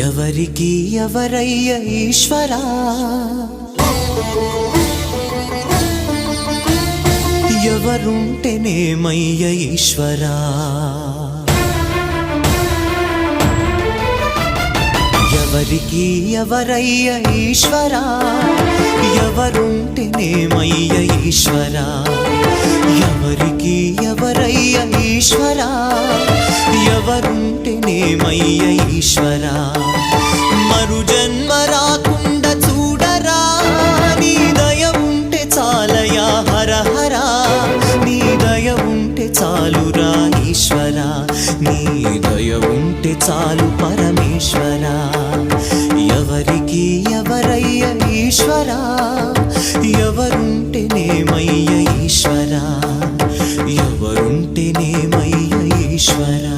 ఎవరికి ఎవరయ్య ఈశ్వరా, ఎవరుంటేనేమయ్య ఈశ్వరా, ఎవరికి ఎవరయ్య ఈశ్వరా, ఎవరుంటేనేమయ్య ఈశ్వరా, ఎవరికి ఎవరయ్య ఈశ్వరా, ఎవరుంటేనేమయ్య ఈశ్వరా. మరు జన్మ రాకుండా చూడరా, నీ దయ ఉంటే చాలయా హర హరా, నీ దయ ఉంటే చాలురా ఈశ్వరా, నీ దయ ఉంటే చాలు పరమేశ్వరా. ఎవరికి ఎవరయ్య ఈశ్వరా, ఎవరుంటేనేమయ్య ఈశ్వరా, ఎవరుంటేనేమయ్య ఈశ్వరా.